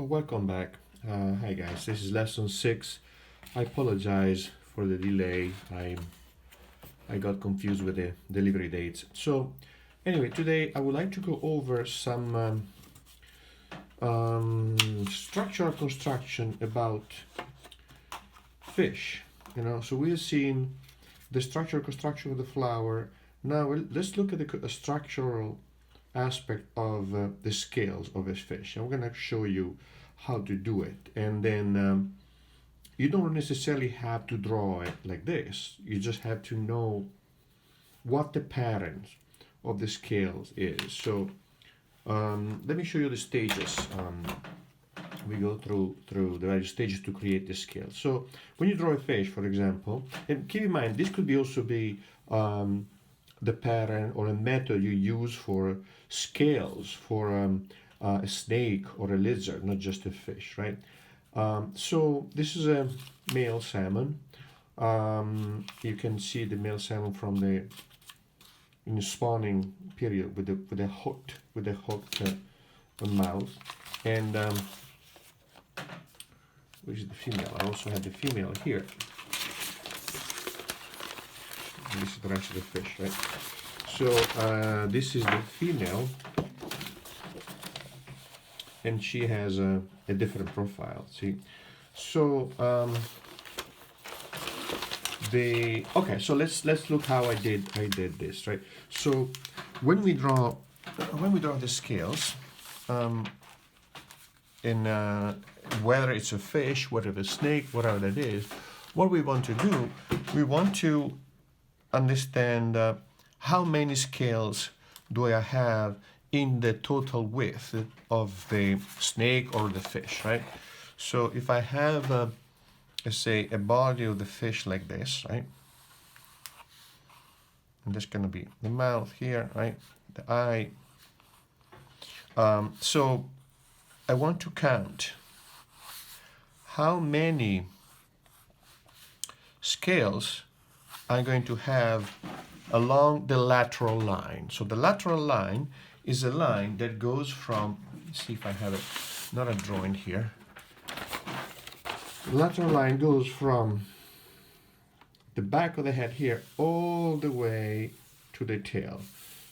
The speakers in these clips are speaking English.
Well, welcome back. Hi guys, this is lesson 6. I apologize for the delay. I got confused with the delivery dates. So anyway, today I would like to go over some structural construction about fish. So we have seen the structural construction of the flower. Now let's look at the structural aspect of the scales of a fish. I'm going to show you how to do it, and then you don't necessarily have to draw it like this. You just have to know what the pattern of the scales is. So let me show you the stages. We go through the various stages to create the scale. So when you draw a fish, for example, and keep in mind this could also be the pattern or a method you use for scales for a snake or a lizard, not just a fish, right? So this is a male salmon. You can see the male salmon from the in the spawning period with the hooked mouth, and which is the female. I also have the female here. This is the rest of the fish, right? So this is the female, and she has a different profile. See, so okay. So let's look how I did this, right? So when we draw the scales, in whether it's a fish, whether it's a snake, whatever that is, what we want to do, we want to understand how many scales do I have in the total width of the snake or the fish, right? So if I have, let's say, a body of the fish like this, right? And that's going to be the mouth here, right? The eye. So I want to count how many scales I'm going to have along the lateral line. So the lateral line is a line that goes from, let's see if I have it, not a drawing here. The lateral line goes from the back of the head here all the way to the tail.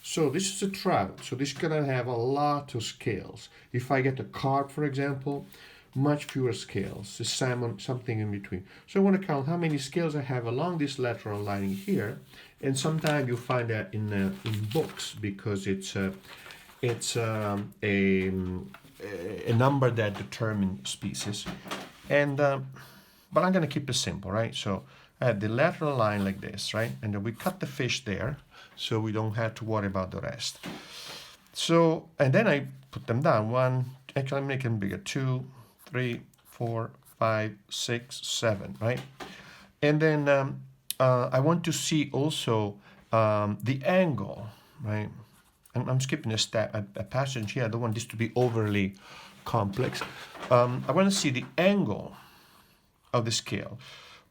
So this is a trout, so this is gonna have a lot of scales. If I get a carp, for example, much fewer scales. The salmon, something in between. So I want to count how many scales I have along this lateral lining here, and sometimes you find that in books because it's a number that determines species. And but I'm going to keep it simple, right? So I have the lateral line like this, right? And then we cut the fish there, so we don't have to worry about the rest. So, and then I put them down. One, actually make them bigger. 2, 3, 4, 5, 6, 7, right? And then I want to see also the angle, right? And I'm skipping a passage here. I don't want this to be overly complex. I want to see the angle of the scale.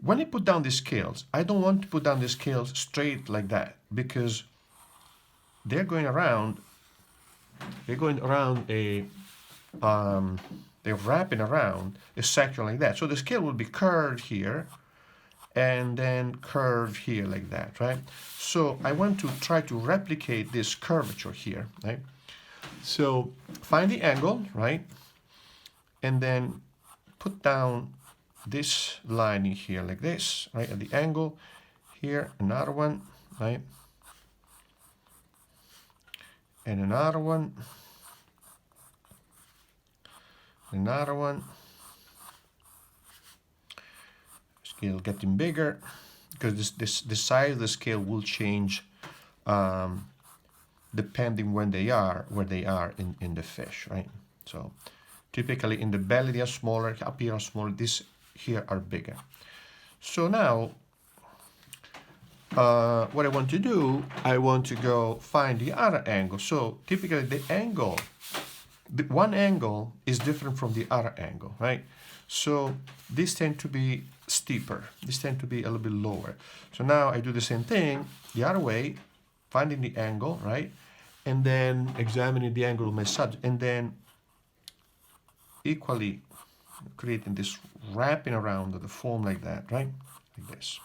When I put down the scales, I don't want to put down the scales straight like that because they're going around a they're wrapping around a section like that. So the scale will be curved here and then curved here like that, right? So I want to try to replicate this curvature here, right? So find the angle, right? And then put down this line in here like this, right? At the angle here, another one, right? And another one. Another one. Scale getting bigger because the size of the scale will change depending where they are in the fish, right? So typically in the belly they are smaller, up here are smaller, these here are bigger. So now what I want to do, I want to go find the other angle. So typically the angle, one angle is different from the other angle, right? So these tend to be steeper. These tend to be a little bit lower. So now I do the same thing the other way, finding the angle, right? And then examining the angle of my subject, and then equally creating this wrapping around the foam like that, right? Like this.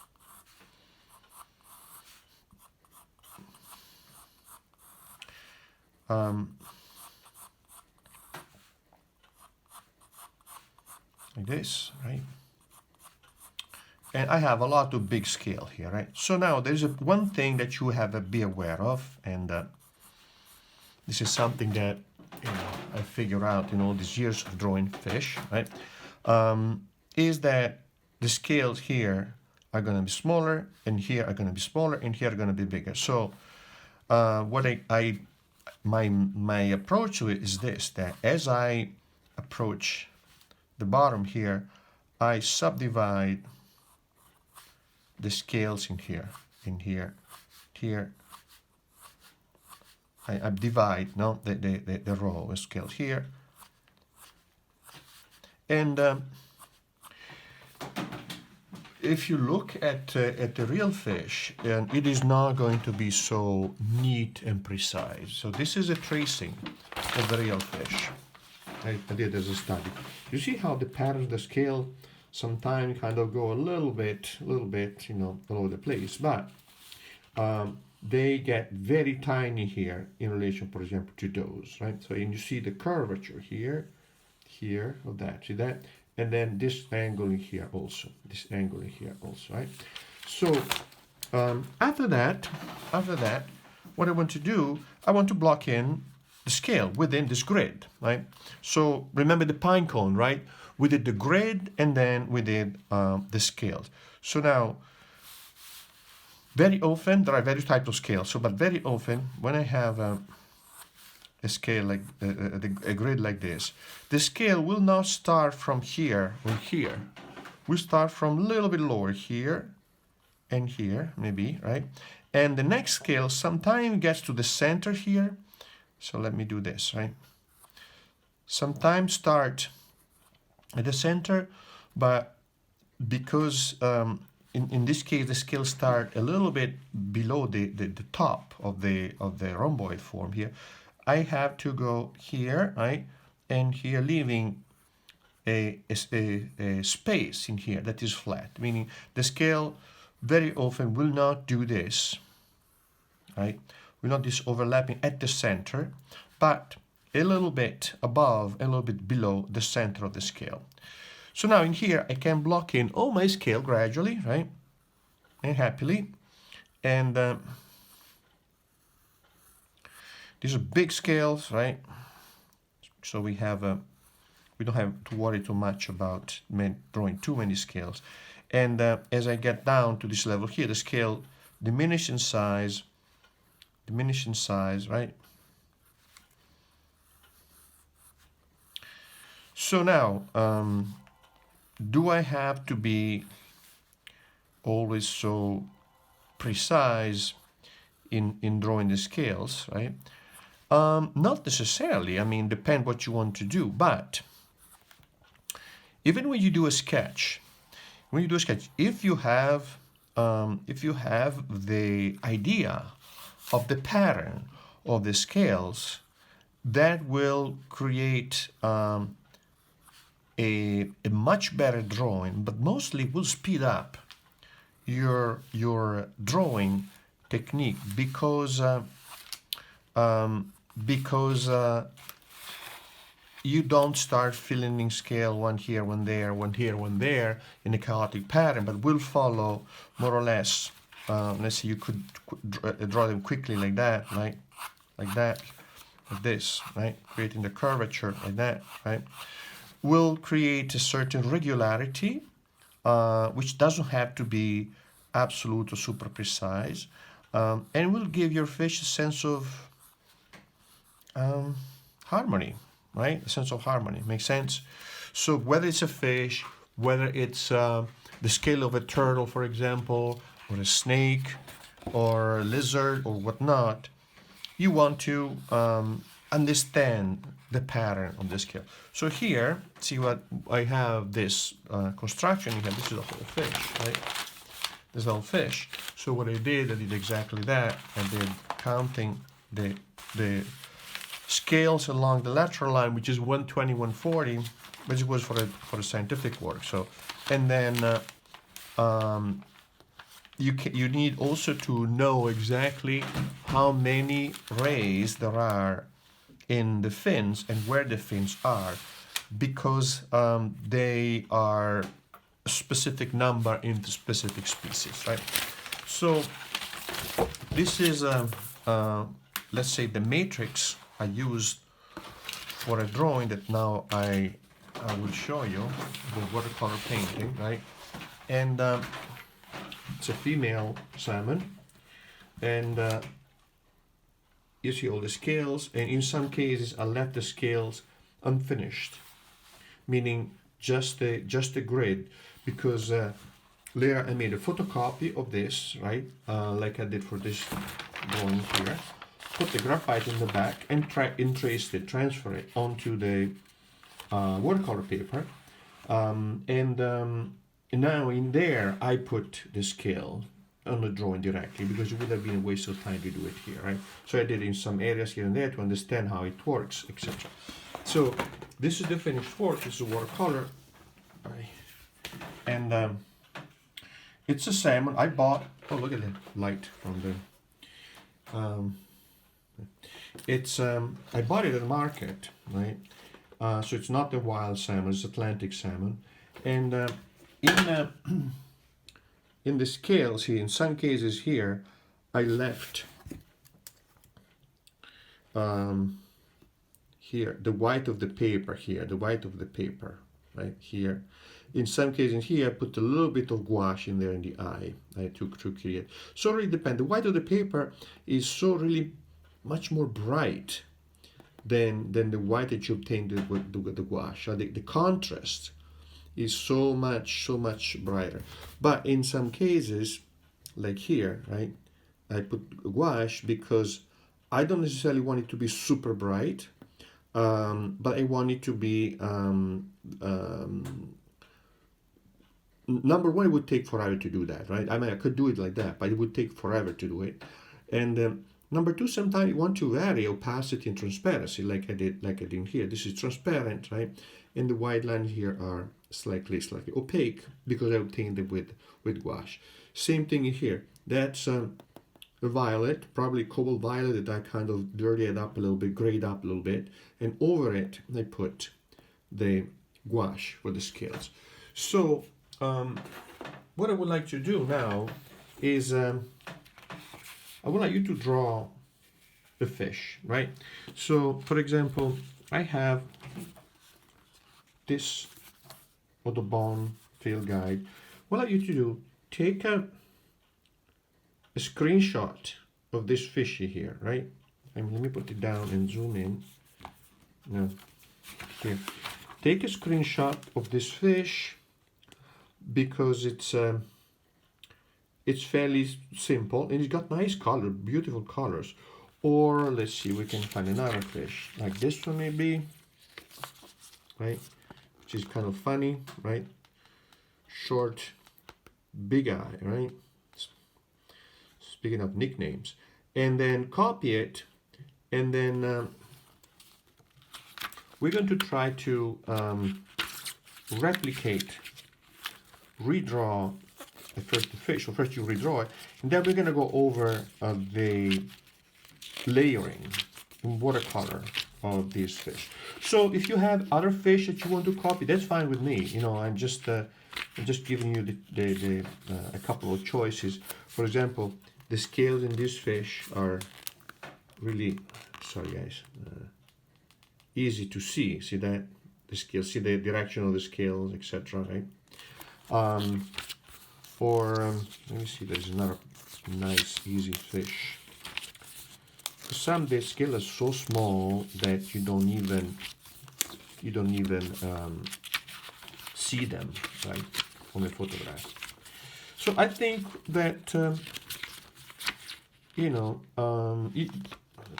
Like this, right? And I have a lot of big scale here, right? So now there's one thing that you have to be aware of, and this is something that I figure out in all these years of drawing fish, right? Is that the scales here are going to be smaller, and here are going to be smaller, and here are going to be bigger. So what my approach to it is this: that as I approach the bottom here, I subdivide the scales in here, here. I divide the row of scales here, and if you look at the real fish, it is not going to be so neat and precise. So this is a tracing of the real fish. I did as a study. You see how the pattern, the scale, sometimes kind of go a little bit, all over the place, but they get very tiny here in relation, for example, to those, right? So, and you see the curvature here, of that, see that? And then this angle in here also, right? So, after that, what I want to do, I want to block in the scale within this grid, right? So remember the pine cone, right? We did the grid and then we did the scales. So now, very often, there are various types of scales. So, but very often, when I have a scale like a grid like this, the scale will not start from here or here. We start from a little bit lower here and here, maybe, right? And the next scale sometimes gets to the center here. So let me do this, right? Sometimes start at the center, but because in this case the scales start a little bit below the top of the rhomboid form here, I have to go here, right? And here leaving a space in here that is flat, meaning the scale very often will not do this, right? Will not this overlapping at the center, but a little bit above, a little bit below the center of the scale. So now in here, I can block in all my scale gradually, right? And happily. And these are big scales, right? So we have we don't have to worry too much about drawing too many scales. And as I get down to this level here, the scale diminishes in size, right? So now, do I have to be always so precise in drawing the scales, right? Not necessarily. I mean, depend what you want to do. But even when you do a sketch, if you have the idea of the pattern of the scales, that will create a much better drawing, but mostly will speed up your drawing technique because you don't start filling in scale one here, one there, one here, one there in a chaotic pattern, but will follow more or less. Let's say you could draw them quickly like that, right? Like that, like this, right? Creating the curvature like that, right? Will create a certain regularity, which doesn't have to be absolute or super precise, and will give your fish a sense of harmony, right? A sense of harmony. Makes sense? So whether it's a fish, whether it's the scale of a turtle, for example, or a snake, or a lizard, or whatnot, you want to understand the pattern of the scale. So here, see what I have this construction here. This is a whole fish, right? This is a whole fish. So what I did exactly that. I did counting the scales along the lateral line, which is 120, 140, but it was for a scientific work. So, and then you need also to know exactly how many rays there are in the fins and where the fins are, because they are a specific number in the specific species, right? So this is let's say the matrix I used for a drawing that now I will show you, the watercolor painting, right? And it's a female salmon, and you see all the scales, and in some cases I left the scales unfinished, meaning just the grid, because later I made a photocopy of this, right, like I did for this drawing here, put the graphite in the back and transfer it onto the watercolor paper, and now in there I put the scale on the drawing directly, because it would have been a waste of time to do it here, right? So I did it in some areas here and there to understand how it works, etc. So this is the finished work. This is watercolor, right? And it's a salmon I bought. Oh, look at the light from the. I bought it at the market, right? So it's not the wild salmon; it's Atlantic salmon, and in the scales here, in some cases here, I left here the white of the paper here, the white of the paper, right here. In some cases here, I put a little bit of gouache in there in the eye. I took to create. So it really depends. The white of the paper is so really much more bright than the white that you obtained with the gouache. So the contrast is so much brighter. But in some cases, like here, right, I put gouache because I don't necessarily want it to be super bright, but I want it to be number one, it would take forever to do that, right? I mean, I could do it like that, but it would take forever to do it. And number two, sometimes you want to vary opacity and transparency, like I did here. This is transparent, right? And the white lines here are slightly opaque because I obtained it with gouache. Same thing here. That's a violet, probably cobalt violet, that I kind of dirtied up a little bit, grayed up a little bit, and over it I put the gouache for the scales. So what I would like to do now is I would like you to draw a fish, right? So for example, I have this Audubon field guide. What I'd like you to do, take a screenshot of this fishy here, right? Let me put it down and zoom in. No, here. Take a screenshot of this fish, because it's fairly simple and it's got nice color, beautiful colors. Or let's see, we can find another fish like this one maybe, right? Which is kind of funny, right? Short, big eye, right? Speaking of nicknames, and then copy it, and then we're going to try to redraw first the fish. So first you redraw it, and then we're going to go over the layering in watercolor of these fish. So if you have other fish that you want to copy, that's fine with me. You know, I'm just giving you a couple of choices. For example, the scales in this fish are really, sorry guys, easy to see. See that? The scales, see the direction of the scales, etc. Right? Let me see, there's another nice easy fish. For some, the scale is so small that you don't even see them, right, on a photograph. So I think that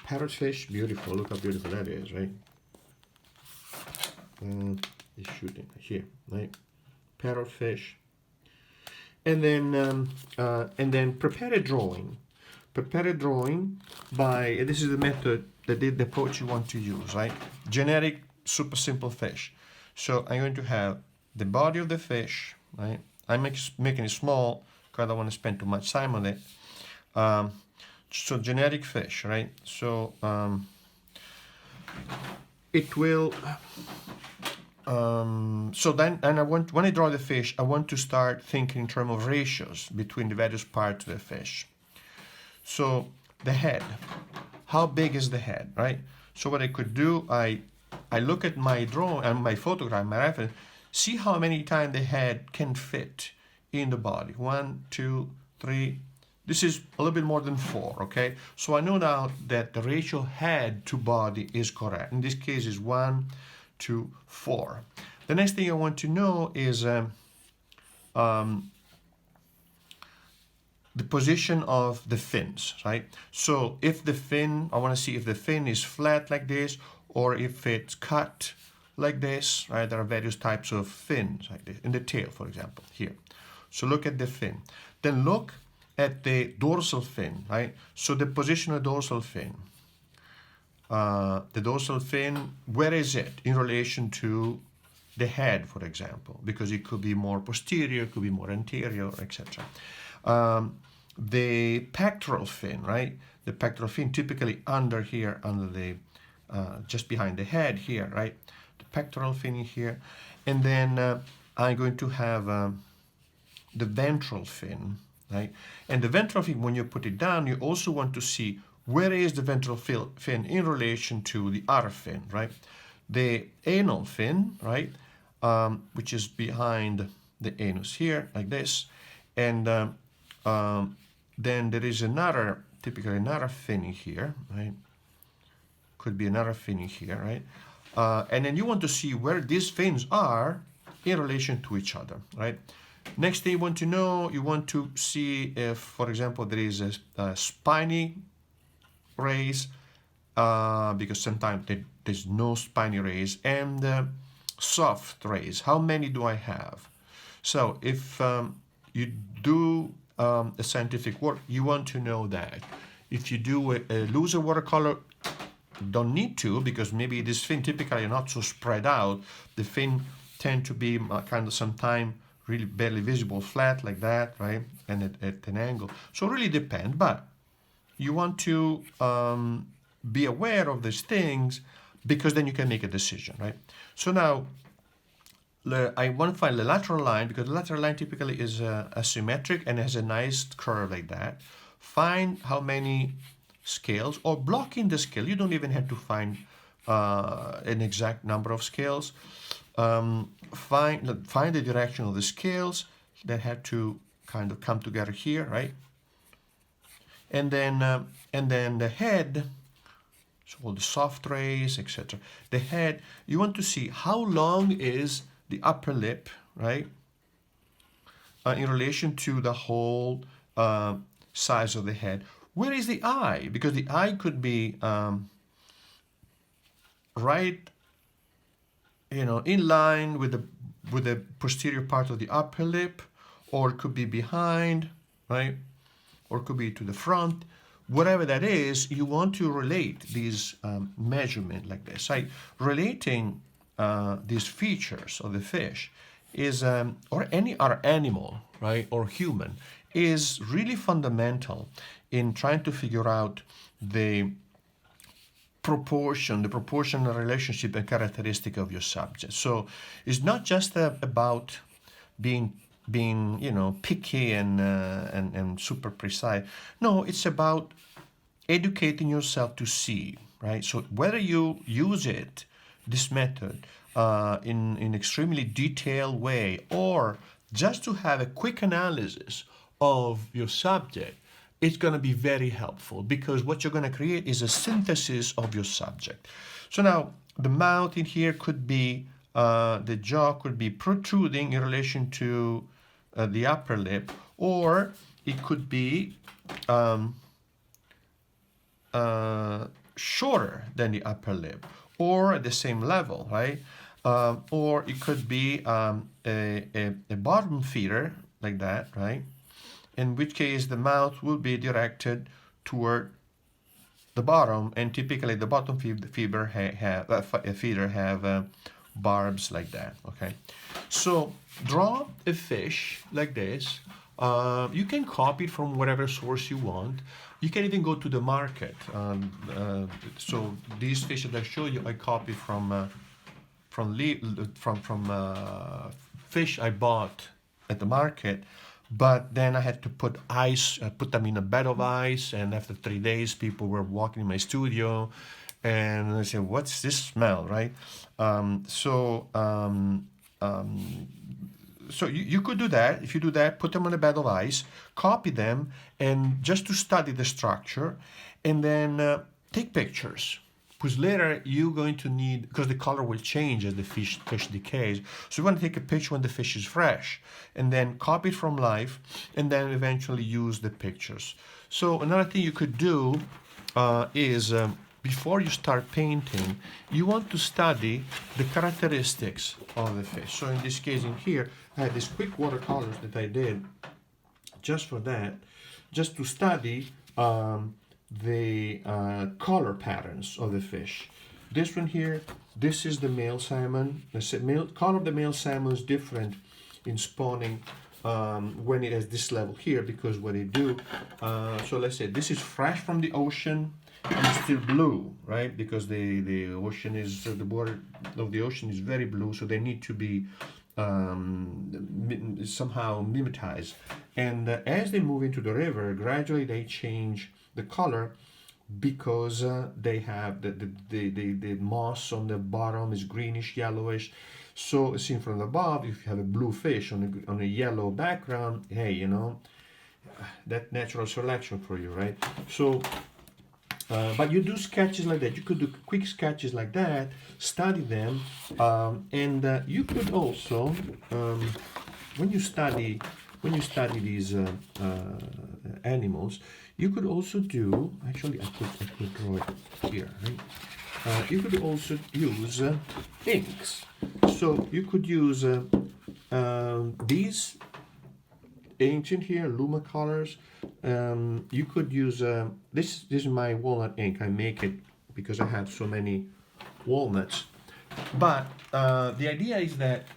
parrotfish, beautiful. Look how beautiful that is, right? It's shooting here, right? Parrotfish, and then prepare a drawing. Prepare a drawing by, this is the method, the approach you want to use, right? Generic, super simple fish. So I'm going to have the body of the fish, right? I'm making it small because I don't want to spend too much time on it. So generic fish, right? So it will. So then, and when I draw the fish, I want to start thinking in terms of ratios between the various parts of the fish. So the head, how big is the head, right? So what I could do, I look at my drawing and my photograph, my reference, see how many times the head can fit in the body. 1, 2, 3. This is a little bit more than 4, okay? So I know now that the ratio head to body is correct. In this case is 1 to 4. The next thing I want to know is the position of the fins, right? So if the fin, I want to see if the fin is flat like this or if it's cut like this, right? There are various types of fins like this, in the tail, for example, here. So look at the fin. Then look at the dorsal fin, right? So the position of the dorsal fin. The dorsal fin, where is it in relation to the head, for example? Because it could be more posterior, it could be more anterior, etc. The pectoral fin, right? The pectoral fin typically under here, under the, just behind the head here, right? The pectoral fin here. And then I'm going to have the ventral fin, right? And the ventral fin, when you put it down, you also want to see where is the ventral fin in relation to the other fin, right? The anal fin, right, which is behind the anus here, like this. And then there is another, typically another fin here, right? Could be another fin here, right? And then you want to see where these fins are in relation to each other, right? Next thing you want to know, you want to see if, for example, there is a spiny rays, because sometimes there's no spiny rays, and soft rays. How many do I have? So if you do a scientific work, you want to know that. If you do a looser watercolor, don't need to, because maybe this fin typically are not so spread out. The fin tend to be kind of sometimes really barely visible, flat like that, right? And at an angle. So it really depends, but you want to be aware of these things, because then you can make a decision, right? So now I want to find the lateral line, because the lateral line typically is asymmetric and has a nice curve like that. Find how many scales, or block in the scale. You don't even have to find an exact number of scales. Find the direction of the scales that have to kind of come together here, right? And then the head, so all the soft rays, etc. The head, you want to see how long is the upper lip, right, in relation to the whole size of the head. Where is the eye? Because the eye could be right, in line with the posterior part of the upper lip, or it could be behind, right? Or it could be to the front. Whatever that is, you want to relate these measurement like this. Right? Relating these features of the fish is, or any other animal, right, or human, is really fundamental in trying to figure out the proportional relationship and characteristic of your subject. So it's not just about being picky and super precise. No, it's about educating yourself to see, right? So whether you use this method in extremely detailed way, or just to have a quick analysis of your subject, it's going to be very helpful, because what you're going to create is a synthesis of your subject. So now the mouth in here could be, the jaw could be protruding in relation to the upper lip, or it could be shorter than the upper lip, or at the same level, right? Or it could be a bottom feeder like that, right? In which case the mouth will be directed toward the bottom, and typically the bottom feeder have barbs like that, okay? So draw a fish like this. You can copy it from whatever source you want. You can even go to the market. So these fish that I showed you, I copied from fish I bought at the market, but then I had to put ice, put them in a bed of ice, and after 3 days, people were walking in my studio, and I said, "What's this smell?" Right? So you could do that. If you do that, put them on a bed of ice, copy them, and just to study the structure, and then take pictures. Because later you're going to need, because the color will change as the fish decays. So you want to take a picture when the fish is fresh, and then copy it from life, and then eventually use the pictures. So another thing you could do is before you start painting, you want to study the characteristics of the fish. So in this case in here, I had these quick watercolors that I did just for that, just to study the color patterns of the fish. This one here, this is the male salmon. The color of the male salmon is different in spawning when it has this level here, because what they do, so let's say this is fresh from the ocean, and it's still blue, right? Because the ocean is, the water of the ocean is very blue, so they need to be somehow mimetized. And as they move into the river, gradually they change the color, because they have the moss on the bottom is greenish yellowish. So seen from above, if you have a blue fish on a yellow background, hey, you know, that natural selection for you, right? So but you do sketches like that. You could do quick sketches like that, study them, and you could also, when you study these animals, you could also do. Actually, I could draw it here, right? You could also use inks. So you could use these inks in here, Luma colors. You could use this is my walnut ink. I make it because I have so many walnuts. But the idea is that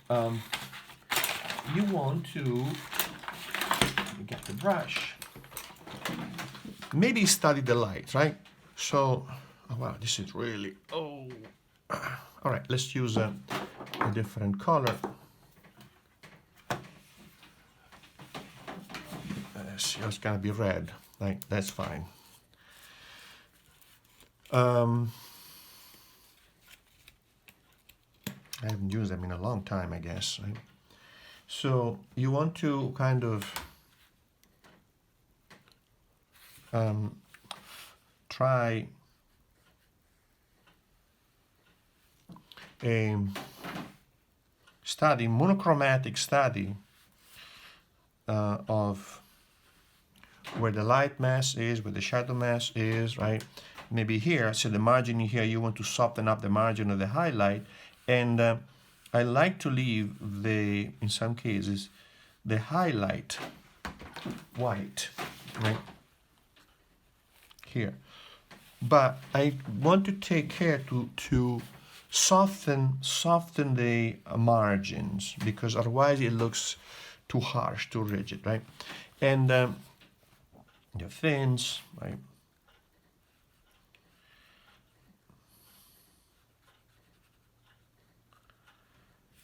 you want to get the brush. Maybe study the light, right? So, oh wow, this is really, oh. All right, let's use a different color. So it's gonna be red, like that's fine. I haven't used them in a long time, I guess. Right? So you want to kind of try a study, monochromatic study of where the light mass is, where the shadow mass is, right? Maybe here, so the margin here, you want to soften up the margin of the highlight. And I like to leave in some cases, the highlight white, right? Here. But I want to take care to soften the margins, because otherwise it looks too harsh, too rigid, right? And the fins, right?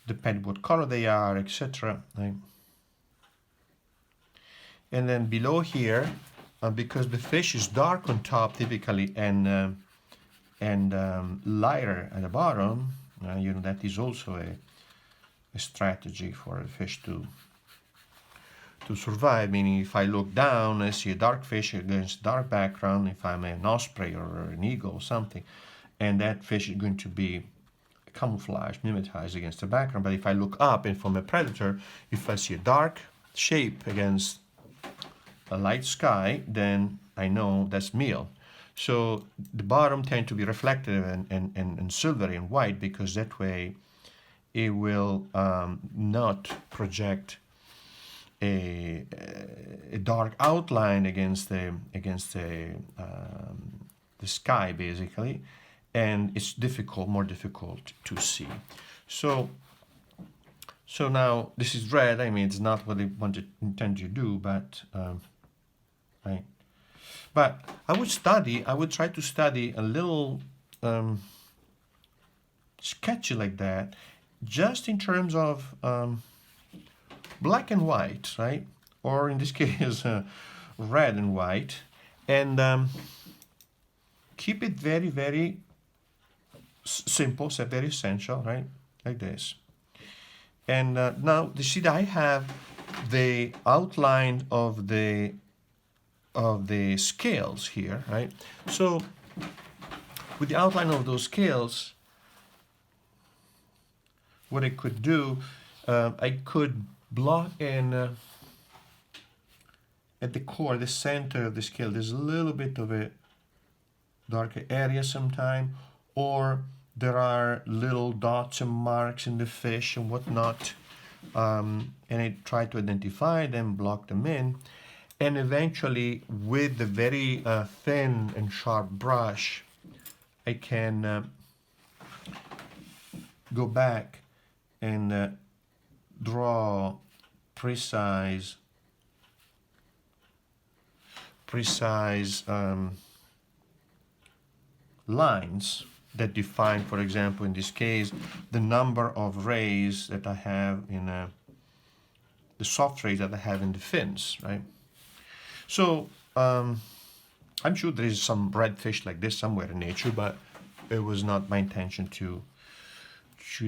Depending what color they are, etc. Right? And then below here, because the fish is dark on top typically and lighter at the bottom, you know, that is also a strategy for a fish to survive. Meaning, if I look down, I see a dark fish against dark background. If I'm an osprey or an eagle or something, and that fish is going to be camouflaged, mimetized against the background. But if I look up and from a predator, if I see a dark shape against a light sky, then I know that's meal. So the bottom tend to be reflective and silvery and white, because that way it will not project a dark outline against the sky, basically, and it's more difficult to see. So now this is red. I mean, it's not what I intend to do, but right. But I would try to study a little sketchy like that, just in terms of black and white, right? Or in this case, red and white, and keep it very, very simple, so very essential, right? Like this. And now you see that I have the outline of the scales here, right? So with the outline of those scales, what I could do, I could block in at the core, the center of the scale, there's a little bit of a darker area sometime, or there are little dots and marks in the fish and whatnot, and I try to identify them, block them in, and eventually with the very thin and sharp brush, I can go back and draw precise lines that define, for example, in this case, the number of rays that I have in the soft rays that I have in the fins, right? So I'm sure there is some red fish like this somewhere in nature, but it was not my intention to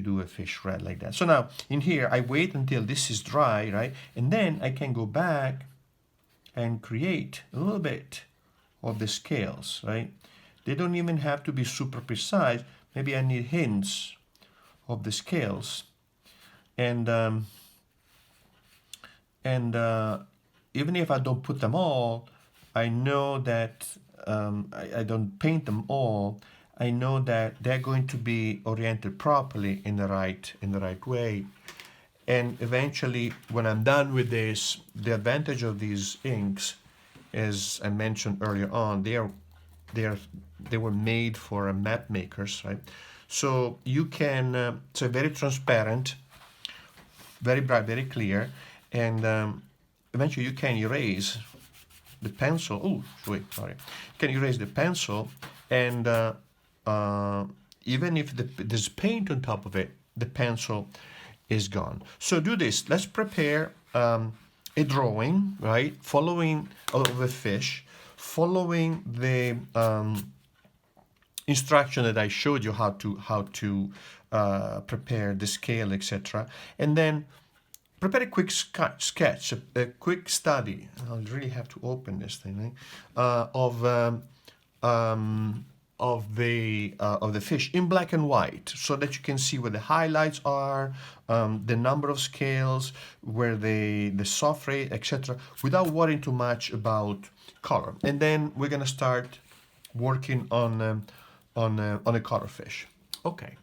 do a fish red like that. So now in here, I wait until this is dry, right? And then I can go back and create a little bit of the scales, right? They don't even have to be super precise. Maybe I need hints of the scales. And even if I don't put them all, I know that I don't paint them all. I know that they're going to be oriented properly in the right way. And eventually, when I'm done with this, the advantage of these inks, as I mentioned earlier on, they were made for map makers, right? So you can, so very transparent, very bright, very clear, and eventually you can erase the pencil. Oh, wait, sorry. You can erase the pencil, and even if there's paint on top of it, the pencil is gone. So do this. Let's prepare a drawing, right? Following of a fish, following the instruction that I showed you how to prepare the scale, etc. And then prepare a quick sketch, a quick study. I'll really have to open this thing, right? Of the fish in black and white, so that you can see where the highlights are, the number of scales, where the soft ray, etc., without worrying too much about color. And then we're gonna start working on a color fish. Okay.